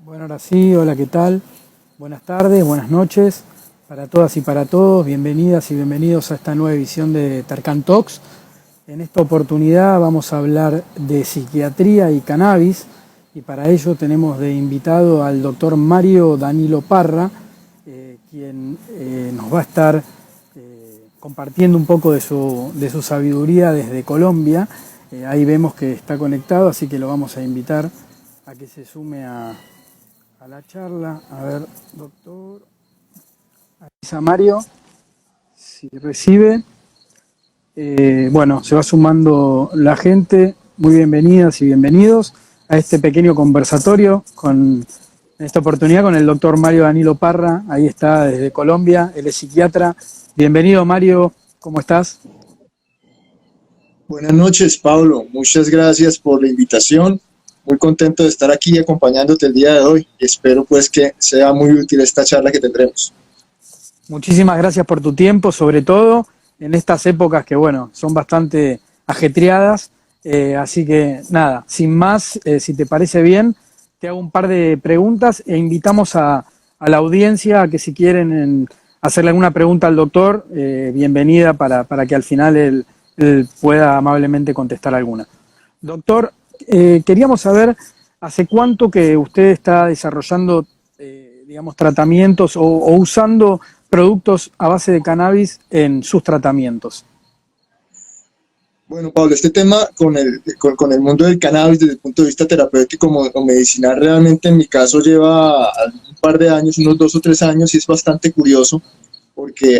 Bueno, ahora sí, hola, ¿qué tal? Buenas tardes, buenas noches para todas y para todos. Bienvenidas y bienvenidos a esta nueva edición de Tarkan Talks. En esta oportunidad vamos a hablar de psiquiatría y cannabis y para ello tenemos de invitado al doctor Mario Danilo Parra, quien nos va a estar compartiendo un poco de su sabiduría desde Colombia. Ahí vemos que está conectado, así que lo vamos a invitar a que se sume a la charla. A ver, doctor. Avisa Mario si recibe. Bueno, se va sumando la gente. Muy bienvenidas y bienvenidos a este pequeño conversatorio en esta oportunidad con el doctor Mario Danilo Parra. Ahí está desde Colombia, él es psiquiatra. Bienvenido, Mario, ¿cómo estás? Buenas noches, Pablo. Muchas gracias por la invitación. Muy contento de estar aquí acompañándote el día de hoy. Espero pues que sea muy útil esta charla que tendremos. Muchísimas gracias por tu tiempo, sobre todo en estas épocas que, bueno, son bastante ajetreadas. Así que, nada, sin más, si te parece bien, te hago un par de preguntas e invitamos a la audiencia a que si quieren hacerle alguna pregunta al doctor, bienvenida para que al final él pueda amablemente contestar alguna. Doctor, queríamos saber hace cuánto que usted está desarrollando, digamos, tratamientos o usando productos a base de cannabis en sus tratamientos. Bueno, Pablo, este tema con el mundo del cannabis desde el punto de vista terapéutico o medicinal realmente en mi caso lleva un par de años, unos 2 o 3 años, y es bastante curioso porque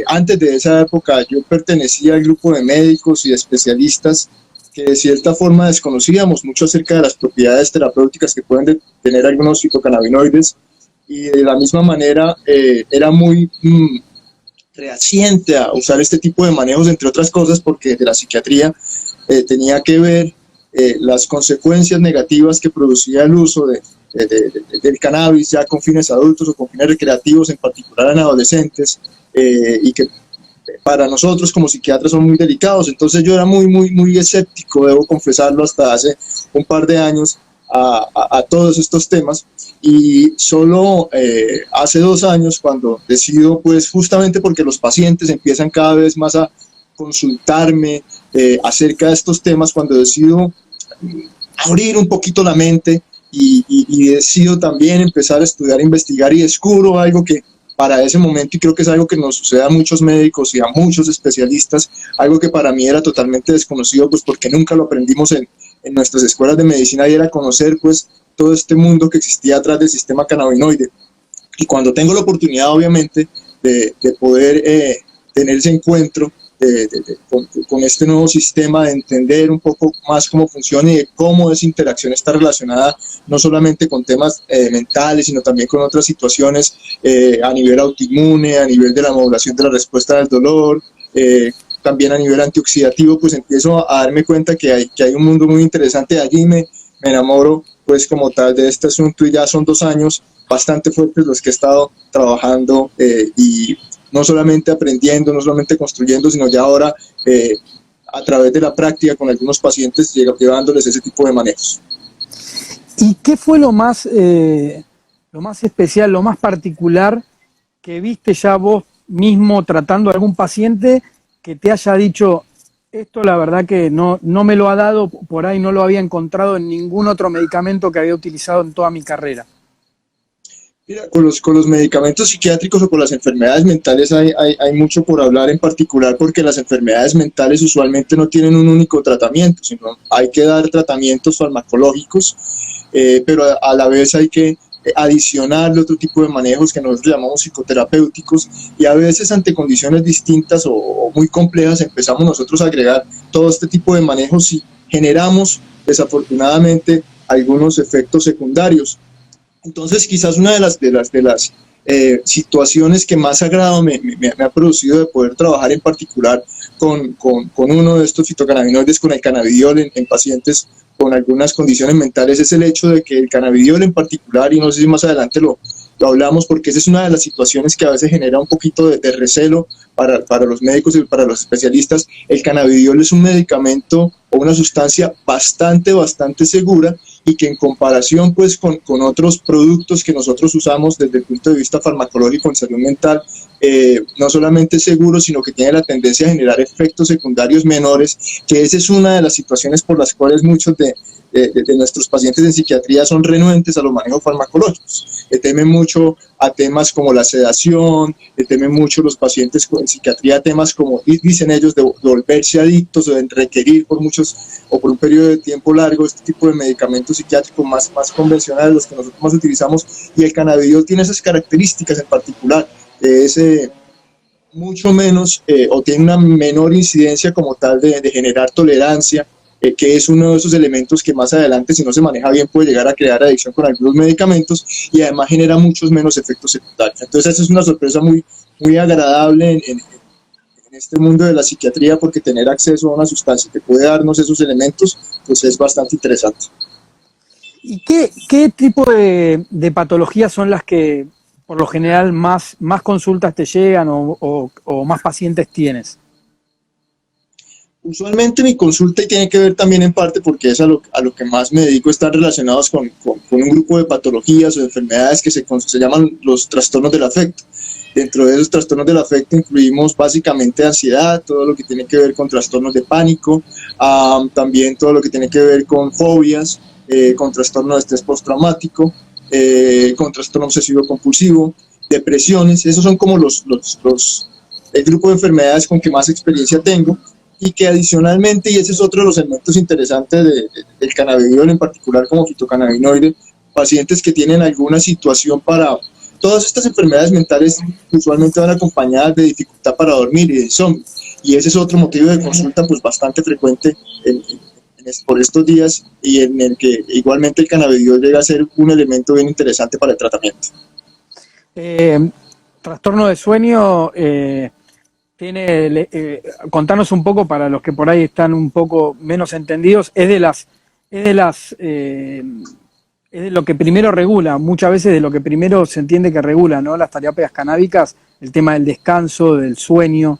antes de esa época yo pertenecía al grupo de médicos y de especialistas que de cierta forma desconocíamos mucho acerca de las propiedades terapéuticas que pueden tener algunos fitocannabinoides, y de la misma manera era muy reaciente a usar este tipo de manejos, entre otras cosas porque de la psiquiatría tenía que ver las consecuencias negativas que producía el uso del cannabis ya con fines adultos o con fines recreativos, en particular en adolescentes, y que para nosotros como psiquiatras son muy delicados. Entonces yo era muy escéptico, debo confesarlo, hasta hace un par de años a todos estos temas, y solo hace 2 años cuando decido, pues justamente porque los pacientes empiezan cada vez más a consultarme acerca de estos temas, cuando decido abrir un poquito la mente y decido también empezar a estudiar, investigar, y descubro algo que para ese momento, y creo que es algo que nos sucede a muchos médicos y a muchos especialistas, algo que para mí era totalmente desconocido, pues porque nunca lo aprendimos en nuestras escuelas de medicina, y era conocer pues todo este mundo que existía atrás del sistema cannabinoide. Y cuando tengo la oportunidad, obviamente, de poder tener ese encuentro con este nuevo sistema, de entender un poco más cómo funciona y de cómo esa interacción está relacionada no solamente con temas mentales, sino también con otras situaciones a nivel autoinmune, a nivel de la modulación de la respuesta del dolor, también a nivel antioxidativo, pues empiezo a darme cuenta que hay un mundo muy interesante. Allí me enamoro pues como tal de este asunto, y ya son 2 años bastante fuertes los que he estado trabajando y no solamente aprendiendo, no solamente construyendo, sino ya ahora a través de la práctica con algunos pacientes llevándoles ese tipo de manejos. ¿Y qué fue lo más especial, lo más particular que viste ya vos mismo tratando a algún paciente que te haya dicho, esto la verdad que no me lo ha dado, por ahí no lo había encontrado en ningún otro medicamento que había utilizado en toda mi carrera? Mira, con los medicamentos psiquiátricos o con las enfermedades mentales hay mucho por hablar, en particular porque las enfermedades mentales usualmente no tienen un único tratamiento, sino hay que dar tratamientos farmacológicos, pero a la vez hay que adicionarle otro tipo de manejos que nosotros llamamos psicoterapéuticos, y a veces ante condiciones distintas o muy complejas empezamos nosotros a agregar todo este tipo de manejos y generamos desafortunadamente algunos efectos secundarios. Entonces quizás una de las situaciones que más agrado me ha producido de poder trabajar en particular con uno de estos fitocannabinoides, con el cannabidiol en pacientes con algunas condiciones mentales, es el hecho de que el cannabidiol en particular, y no sé si más adelante lo hablamos, porque esa es una de las situaciones que a veces genera un poquito de recelo para los médicos y para los especialistas. El cannabidiol es un medicamento o una sustancia bastante segura, y que en comparación pues con otros productos que nosotros usamos desde el punto de vista farmacológico en salud mental, no solamente es seguro, sino que tiene la tendencia a generar efectos secundarios menores, que esa es una de las situaciones por las cuales muchos de nuestros pacientes en psiquiatría son renuentes a los manejos farmacológicos. Le temen mucho a temas como la sedación, le temen mucho los pacientes en psiquiatría a temas como, dicen ellos, de volverse adictos o de requerir por muchos o por un periodo de tiempo largo este tipo de medicamentos psiquiátricos más convencionales, los que nosotros más utilizamos, y el cannabidiol tiene esas características en particular, es mucho menos o tiene una menor incidencia como tal de generar tolerancia, que es uno de esos elementos que más adelante, si no se maneja bien, puede llegar a crear adicción con algunos medicamentos, y además genera muchos menos efectos secundarios. Entonces esa es una sorpresa muy agradable en este mundo de la psiquiatría, porque tener acceso a una sustancia que puede darnos esos elementos, pues es bastante interesante. ¿Y qué tipo de patologías son las que por lo general más consultas te llegan o más pacientes tienes? Usualmente mi consulta, y tiene que ver también en parte porque es a lo que más me dedico, están relacionados con un grupo de patologías o de enfermedades que se llaman los trastornos del afecto. Dentro de esos trastornos del afecto incluimos básicamente ansiedad, todo lo que tiene que ver con trastornos de pánico, también todo lo que tiene que ver con fobias, con trastorno de estrés postraumático, con trastorno obsesivo compulsivo, depresiones. Esos son como el grupo de enfermedades con que más experiencia tengo, y que adicionalmente, y ese es otro de los elementos interesantes del cannabidiol, en particular como fitocannabinoide, pacientes que tienen alguna situación para... Todas estas enfermedades mentales usualmente van acompañadas de dificultad para dormir y de insomnio, y ese es otro motivo de consulta pues bastante frecuente por estos días, y en el que igualmente el cannabidiol llega a ser un elemento bien interesante para el tratamiento. Trastorno de sueño... contanos un poco para los que por ahí están un poco menos entendidos, es de lo que primero regula, muchas veces de lo que primero se entiende que regula, ¿no? Las terapias canábicas, el tema del descanso, del sueño.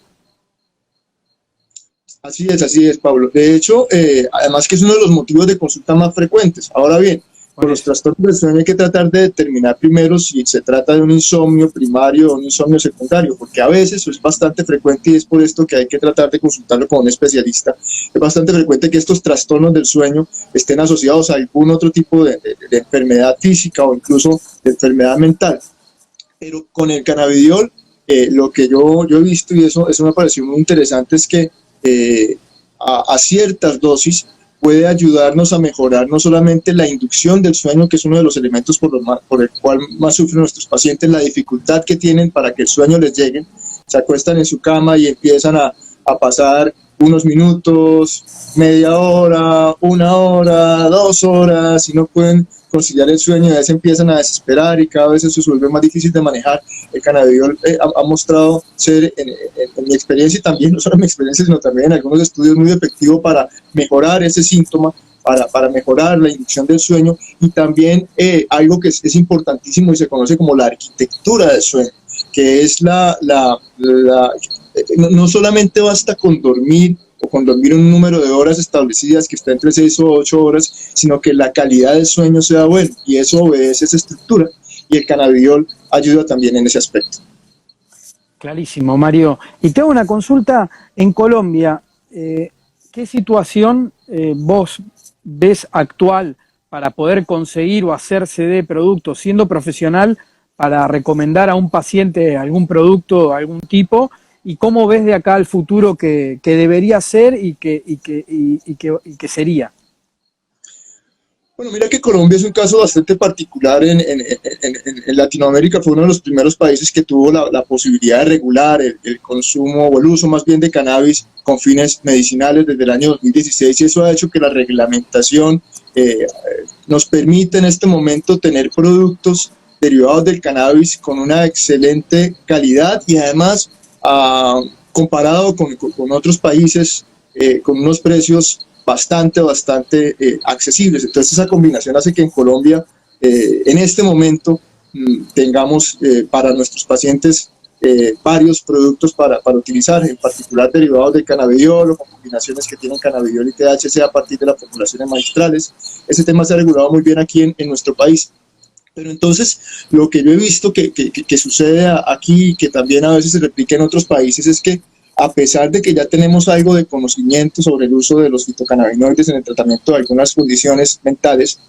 Así es, Pablo. De hecho, además que es uno de los motivos de consulta más frecuentes. Ahora bien, con los trastornos del sueño hay que tratar de determinar primero si se trata de un insomnio primario o un insomnio secundario, porque a veces eso es bastante frecuente, y es por esto que hay que tratar de consultarlo con un especialista. Es bastante frecuente que estos trastornos del sueño estén asociados a algún otro tipo de enfermedad física o incluso de enfermedad mental. Pero con el cannabidiol, lo que yo he visto, y eso me pareció muy interesante, es que a ciertas dosis puede ayudarnos a mejorar no solamente la inducción del sueño, que es uno de los elementos por el cual más sufren nuestros pacientes, la dificultad que tienen para que el sueño les llegue. Se acuestan en su cama y empiezan a pasar unos minutos, media hora, 1 hora, 2 horas, y no pueden conciliar el sueño, y a veces empiezan a desesperar y cada vez eso se vuelve más difícil de manejar. El cannabidiol ha mostrado ser, en mi experiencia, y también no solo en mi experiencia, sino también en algunos estudios, muy efectivo para mejorar ese síntoma, para mejorar la inducción del sueño, y también algo que es importantísimo y se conoce como la arquitectura del sueño, que es no solamente basta con dormir o con dormir un número de horas establecidas que está entre 6 o 8 horas, sino que la calidad del sueño sea buena, y eso obedece esa estructura, y el cannabidiol ayuda también en ese aspecto. Clarísimo, Mario. Y te hago una consulta. En Colombia, ¿qué situación vos ves actual para poder conseguir o hacerse de productos siendo profesional para recomendar a un paciente algún producto, algún tipo? ¿Y cómo ves de acá al futuro que debería ser y que sería? Bueno, mira que Colombia es un caso bastante particular. En Latinoamérica fue uno de los primeros países que tuvo la posibilidad de regular el consumo o el uso más bien de cannabis con fines medicinales desde el año 2016, y eso ha hecho que la reglamentación nos permite en este momento tener productos derivados del cannabis con una excelente calidad, y además comparado con otros países con unos precios bastante accesibles. Entonces esa combinación hace que en Colombia en este momento tengamos para nuestros pacientes varios productos para utilizar, en particular derivados del cannabidiol o con combinaciones que tienen cannabidiol y THC a partir de las formulaciones magistrales. Ese tema se ha regulado muy bien aquí en nuestro país. Pero entonces, lo que yo he visto que sucede aquí y que también a veces se replica en otros países es que, a pesar de que ya tenemos algo de conocimiento sobre el uso de los fitocannabinoides en el tratamiento de algunas condiciones mentales,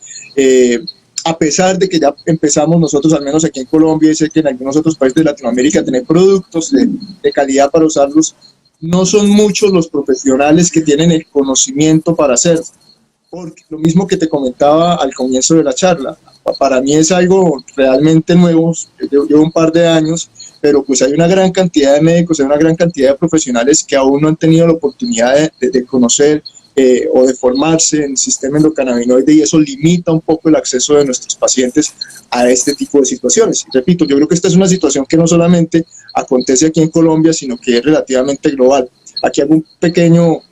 a pesar de que ya empezamos nosotros, al menos aquí en Colombia, y sé que en algunos otros países de Latinoamérica, a tener productos de calidad para usarlos, no son muchos los profesionales que tienen el conocimiento para hacerlo. Porque lo mismo que te comentaba al comienzo de la charla, para mí es algo realmente nuevo, llevo un par de años, pero pues hay una gran cantidad de médicos, hay una gran cantidad de profesionales que aún no han tenido la oportunidad de conocer o de formarse en el sistema endocannabinoide, y eso limita un poco el acceso de nuestros pacientes a este tipo de situaciones. Y repito, yo creo que esta es una situación que no solamente acontece aquí en Colombia, sino que es relativamente global. Aquí hago un pequeño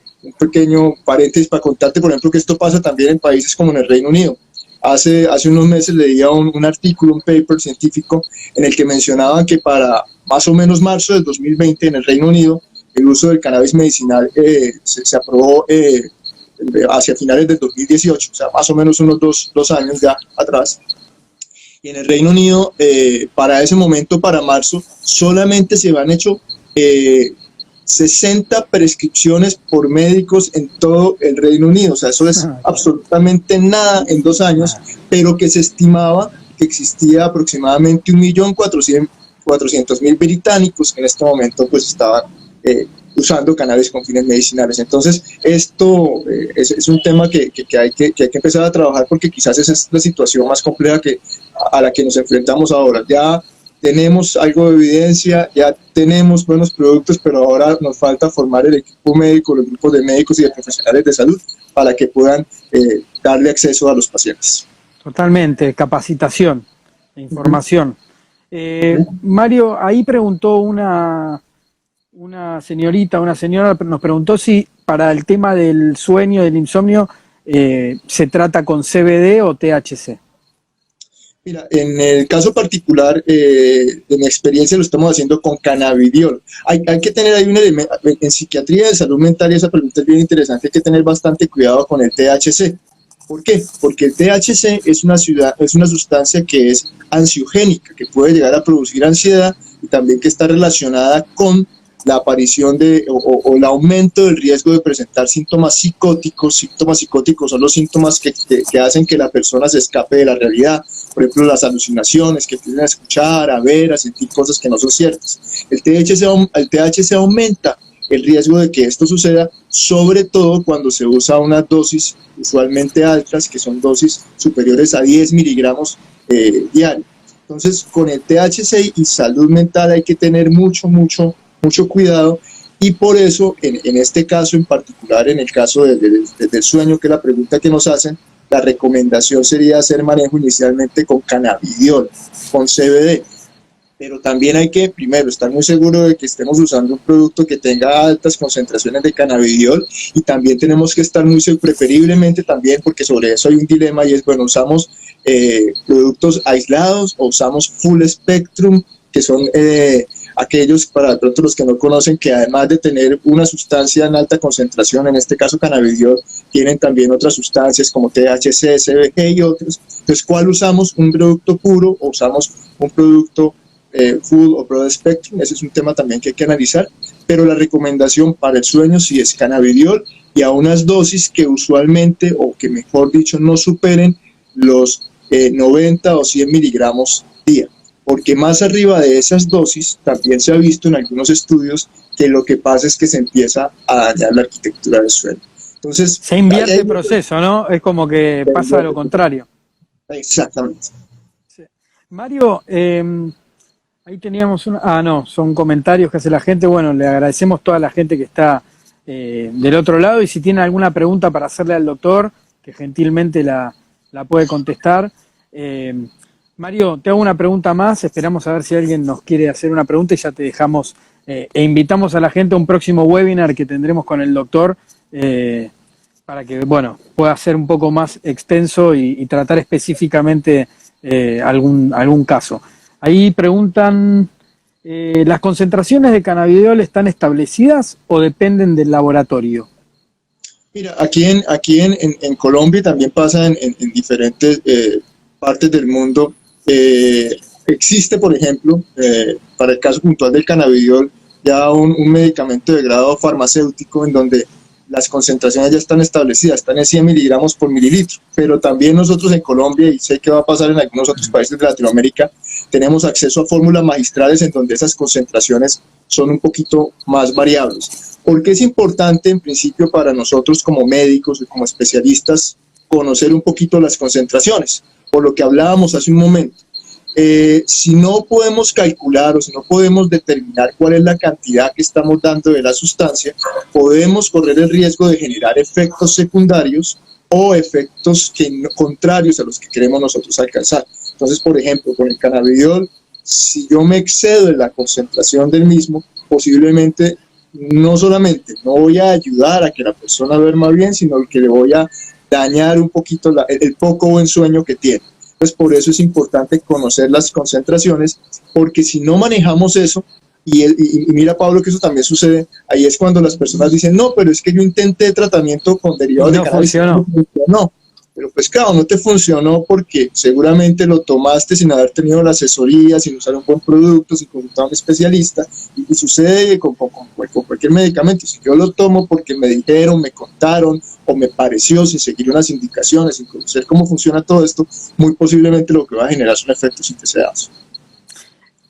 paréntesis para contarte, por ejemplo, que esto pasa también en países como en el Reino Unido. Hace unos meses leía un artículo, un paper científico, en el que mencionaban que para más o menos marzo del 2020 en el Reino Unido, el uso del cannabis medicinal se aprobó hacia finales del 2018, o sea, más o menos unos dos años ya atrás. Y en el Reino Unido, para ese momento, para marzo, solamente se habían hecho 60 prescripciones por médicos en todo el Reino Unido. O sea, eso es absolutamente nada en 2 años, pero que se estimaba que existía aproximadamente 1.400.000 británicos que en este momento pues estaban usando cannabis con fines medicinales. Entonces, esto es un tema que hay que empezar a trabajar, porque quizás esa es la situación más compleja a la que nos enfrentamos ahora. Ya tenemos algo de evidencia, ya tenemos buenos productos, pero ahora nos falta formar el equipo médico, los grupos de médicos y de profesionales de salud para que puedan darle acceso a los pacientes. Totalmente, capacitación, información. Mario, ahí preguntó una señora nos preguntó si para el tema del sueño, del insomnio, se trata con CBD o THC. Mira, en el caso particular de mi experiencia lo estamos haciendo con cannabidiol. Hay que tener ahí un elemento, en psiquiatría de salud mental, y esa pregunta es bien interesante, hay que tener bastante cuidado con el THC. ¿Por qué? Porque el THC es una sustancia que es ansiogénica, que puede llegar a producir ansiedad, y también que está relacionada con la aparición o el aumento del riesgo de presentar síntomas psicóticos. Síntomas psicóticos son los síntomas que hacen que la persona se escape de la realidad. Por ejemplo, las alucinaciones, que empiezan a escuchar, a ver, a sentir cosas que no son ciertas. El THC aumenta el riesgo de que esto suceda, sobre todo cuando se usa unas dosis usualmente altas, que son dosis superiores a 10 miligramos diarios. Entonces, con el THC y salud mental hay que tener mucho cuidado, y por eso en este caso en particular, en el caso del sueño, que es la pregunta que nos hacen, la recomendación sería hacer manejo inicialmente con cannabidiol, con CBD, pero también hay que primero estar muy seguro de que estemos usando un producto que tenga altas concentraciones de cannabidiol, y también tenemos que estar muy seguros, preferiblemente también, porque sobre eso hay un dilema, y es, bueno, usamos productos aislados o usamos full spectrum, que son aquellos, para pronto los que no conocen, que además de tener una sustancia en alta concentración, en este caso cannabidiol, tienen también otras sustancias como THC, CBG y otros. Entonces, ¿cuál usamos? ¿Un producto puro o usamos un producto full o broad spectrum? Ese es un tema también que hay que analizar, pero la recomendación para el sueño sí es cannabidiol, y a unas dosis que usualmente, o que mejor dicho, no superen los 90 o 100 miligramos día. Porque más arriba de esas dosis también se ha visto en algunos estudios que lo que pasa es que se empieza a dañar la arquitectura del suelo. Entonces, se invierte el proceso, ¿no? Es como que pasa lo contrario. Exactamente. Sí. Mario, ahí teníamos son comentarios que hace la gente. Bueno, le agradecemos a toda la gente que está del otro lado, y si tiene alguna pregunta para hacerle al doctor, que gentilmente la puede contestar. Mario, te hago una pregunta más, esperamos a ver si alguien nos quiere hacer una pregunta, y ya te dejamos, e invitamos a la gente a un próximo webinar que tendremos con el doctor, para que, bueno, pueda ser un poco más extenso y tratar específicamente algún caso. Ahí preguntan, ¿Las concentraciones de cannabidiol están establecidas o dependen del laboratorio? Mira, aquí en Colombia también pasa en diferentes partes del mundo. Existe, por ejemplo, para el caso puntual del cannabidiol, ya un medicamento de grado farmacéutico en donde las concentraciones ya están establecidas, están en 100 miligramos por mililitro, pero también nosotros en Colombia, y sé que va a pasar en algunos otros países de Latinoamérica, tenemos acceso a fórmulas magistrales en donde esas concentraciones son un poquito más variables. ¿Por qué es importante en principio para nosotros como médicos y como especialistas conocer un poquito las concentraciones? Por lo que hablábamos hace un momento. Si no podemos calcular o si no podemos determinar cuál es la cantidad que estamos dando de la sustancia, podemos correr el riesgo de generar efectos secundarios o efectos contrarios a los que queremos nosotros alcanzar. Entonces, por ejemplo, con el cannabidiol, si yo me excedo en la concentración del mismo, posiblemente no solamente no voy a ayudar a que la persona duerma bien, sino que le voy a dañar un poquito el poco buen sueño que tiene. Pues por eso es importante conocer las concentraciones, porque si no manejamos eso, y mira, Pablo, que eso también sucede, ahí es cuando las personas dicen, no, pero es que yo intenté tratamiento con derivados de cannabis, no funcionó. Pero pues claro, no te funcionó porque seguramente lo tomaste sin haber tenido la asesoría, sin usar un buen producto, sin consultar a un especialista, y sucede con cualquier medicamento. Si yo lo tomo porque me dijeron, me contaron, o me pareció sin seguir unas indicaciones, sin conocer cómo funciona todo esto, muy posiblemente lo que va a generar son efectos indeseados.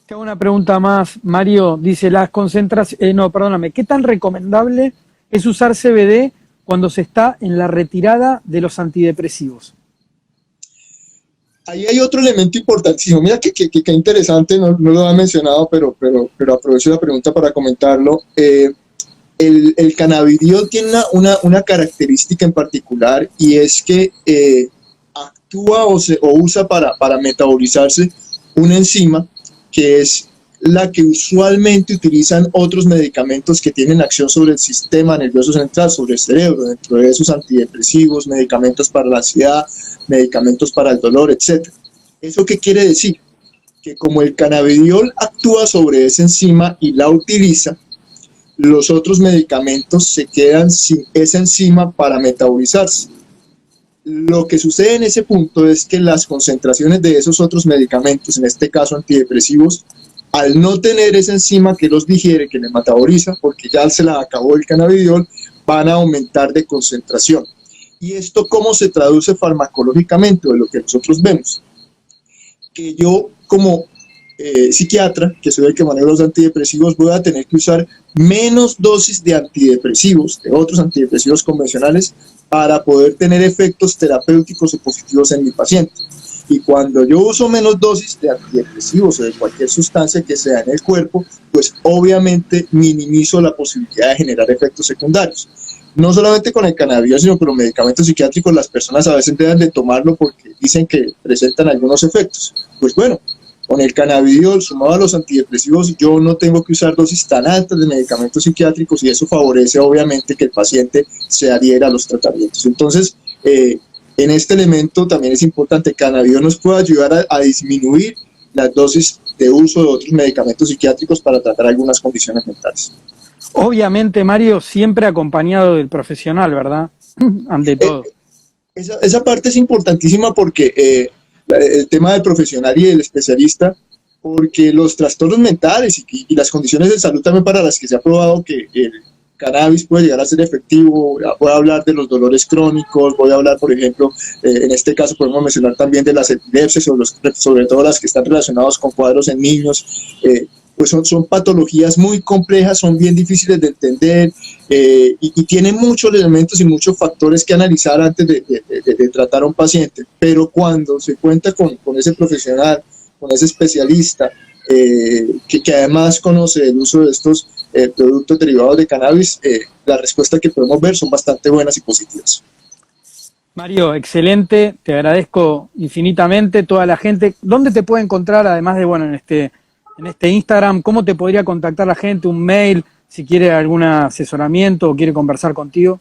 Te hago una pregunta más, Mario. Dice, las concentraciones, ¿qué tan recomendable es usar CBD cuando se está en la retirada de los antidepresivos? Ahí hay otro elemento importantísimo. Mira que interesante, no lo ha mencionado, pero aprovecho la pregunta para comentarlo. El cannabidiol tiene una característica en particular, y es que actúa o usa para metabolizarse una enzima que es la que usualmente utilizan otros medicamentos que tienen acción sobre el sistema nervioso central, sobre el cerebro, dentro de esos antidepresivos, medicamentos para la ansiedad, medicamentos para el dolor, etc. ¿Eso qué quiere decir? Que como el cannabidiol actúa sobre esa enzima y la utiliza, los otros medicamentos se quedan sin esa enzima para metabolizarse. Lo que sucede en ese punto es que las concentraciones de esos otros medicamentos, en este caso antidepresivos, al no tener esa enzima que los digiere, que les metaboliza, porque ya se la acabó el cannabidiol, van a aumentar de concentración. ¿Y esto cómo se traduce farmacológicamente de lo que nosotros vemos? Que yo como psiquiatra, que soy el que maneja los antidepresivos, voy a tener que usar menos dosis de antidepresivos, de otros antidepresivos convencionales, para poder tener efectos terapéuticos o positivos en mi paciente. Y cuando yo uso menos dosis de antidepresivos o de cualquier sustancia que sea en el cuerpo, pues obviamente minimizo la posibilidad de generar efectos secundarios. No solamente con el cannabidiol, sino con los medicamentos psiquiátricos, las personas a veces deben de tomarlo porque dicen que presentan algunos efectos. Pues bueno, con el cannabidiol sumado a los antidepresivos, yo no tengo que usar dosis tan altas de medicamentos psiquiátricos, y eso favorece obviamente que el paciente se adhiera a los tratamientos. Entonces, en este elemento también es importante que el cannabidiol nos pueda ayudar a disminuir las dosis de uso de otros medicamentos psiquiátricos para tratar algunas condiciones mentales. Obviamente, Mario, siempre acompañado del profesional, ¿verdad? Ante todo. Esa parte es importantísima porque el tema del profesional y del especialista, porque los trastornos mentales y las condiciones de salud también para las que se ha probado que el cannabis puede llegar a ser efectivo. Voy a hablar de los dolores crónicos, voy a hablar, por ejemplo, en este caso podemos mencionar también de las epilepsias, sobre todo las que están relacionadas con cuadros en niños. Pues son patologías muy complejas, son bien difíciles de entender, y tienen muchos elementos y muchos factores que analizar antes de tratar a un paciente. Pero cuando se cuenta con ese profesional, con ese especialista, que además conoce el uso de estos productos derivados de cannabis, las respuestas que podemos ver son bastante buenas y positivas. Mario, excelente, te agradezco infinitamente. Toda la gente, ¿dónde te puede encontrar, además de, bueno, en este Instagram? ¿Cómo te podría contactar la gente? ¿Un mail? Si quiere algún asesoramiento o quiere conversar contigo.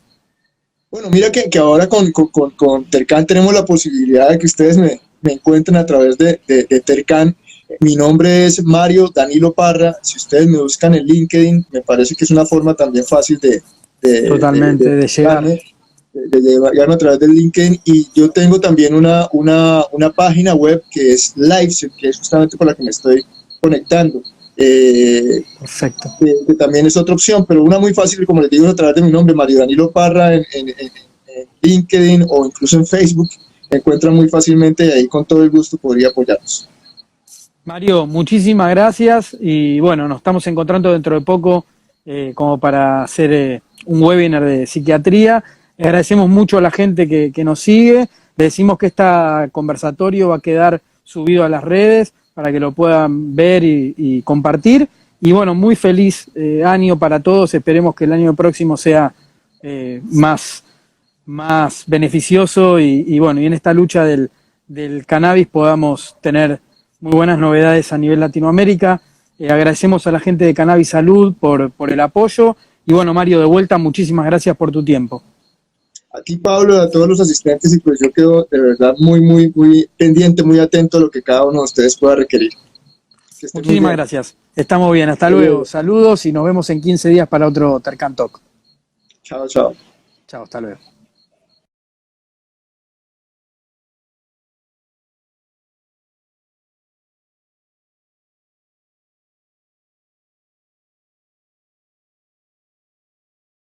Bueno, mira que ahora con Tercan tenemos la posibilidad de que ustedes me encuentren a través de Tercan Mi nombre es Mario Danilo Parra. Si ustedes me buscan en LinkedIn, me parece que es una forma también fácil Totalmente, de llegar. llegarme a través del LinkedIn. Y yo tengo también una página web que es Liveset, que es justamente por la que me estoy conectando. Perfecto. Que también es otra opción, pero una muy fácil, como les digo, a través de mi nombre, Mario Danilo Parra, en LinkedIn o incluso en Facebook. Me encuentran muy fácilmente y ahí con todo el gusto podría apoyarlos. Mario, muchísimas gracias y bueno, nos estamos encontrando dentro de poco como para hacer un webinar de psiquiatría. Agradecemos mucho a la gente que nos sigue. Le decimos que este conversatorio va a quedar subido a las redes para que lo puedan ver y compartir. Y bueno, muy feliz año para todos. Esperemos que el año próximo sea más beneficioso y bueno, y en esta lucha del cannabis podamos tener muy buenas novedades a nivel Latinoamérica. Agradecemos a la gente de Cannabis Salud por el apoyo. Y bueno, Mario, de vuelta, muchísimas gracias por tu tiempo. A ti, Pablo, a todos los asistentes, y pues yo quedo de verdad muy pendiente, muy atento a lo que cada uno de ustedes pueda requerir. Muchísimas gracias. Estamos bien, hasta luego. Saludos y nos vemos en 15 días para otro Tarkan Talk. Chao, chao. Chao, hasta luego.